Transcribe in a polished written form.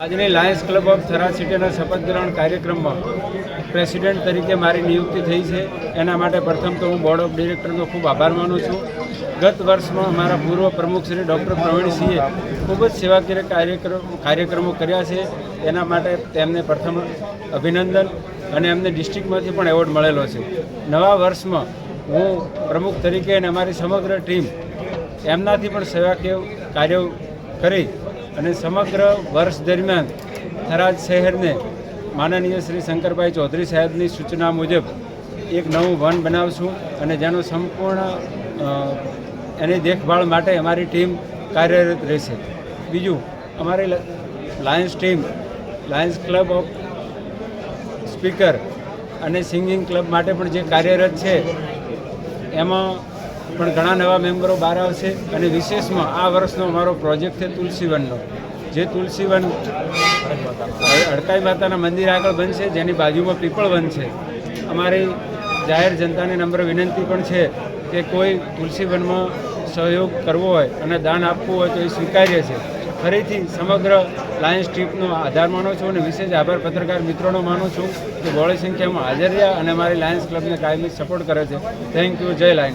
આજની Lions club of Tharad સિટીના શપથ ગ્રહણ કાર્યક્રમમાં પ્રેસિડેન્ટ તરીકે મારી નિયુક્તિ થઈ છે. એના માટે પ્રથમ તો હું બોર્ડ ઓફ ડિરેક્ટરનો ખૂબ આભાર માનું છું. ગત વર્ષમાં અમારા પૂર્વ પ્રમુખ શ્રી ડૉક્ટર પ્રવીણસિંહે ખૂબ જ સેવાકીય કાર્યક્રમો કર્યા છે. એના માટે તેમને પ્રથમ અભિનંદન અને એમને ડિસ્ટ્રિક્ટમાંથી પણ એવોર્ડ મળેલો છે. નવા વર્ષમાં હું પ્રમુખ તરીકે અને અમારી સમગ્ર ટીમ એમનાથી પણ સેવાકીય કાર્યો કરી અને સમગ્ર વર્ષ દરમિયાન થરાદ શહેરને માનનીય શ્રી શંકરભાઈ ચૌધરી સાહેબની સૂચના મુજબ એક નવું વન બનાવશું અને જેનો સંપૂર્ણ એની દેખભાળ માટે અમારી ટીમ કાર્યરત રહેશે. બીજું, અમારી લાયન્સ ક્લબ ઓફ સ્પીકર અને સિંગિંગ ક્લબ માટે પણ જે કાર્યરત છે એમાં પણ ઘણા નવા મેમ્બરો બહાર આવશે. અને વિશેષમાં આ વર્ષનો અમારો પ્રોજેક્ટ છે તુલસીવનનો, જે તુલસીવન હડકાઈ માતાના મંદિર આગળ બનશે, જેની બાજુમાં પીપળવન છે. અમારી જાહેર જનતાને નમ્ર વિનંતી પણ છે કે કોઈ તુલસીવનમાં સહયોગ કરવો હોય અને દાન આપવું હોય તો એ સ્વીકાર્ય છે. ફરીથી સમગ્ર લાયન્સ ટ્રીપનો આધાર માનું છું અને વિશેષ આભાર પત્રકાર મિત્રોનો માનું છું કે બહોળી સંખ્યામાં હાજર રહ્યા અને અમારી લાયન્સ ક્લબને કાયમી સપોર્ટ કરે છે. Thank you. જય લાયન્સ.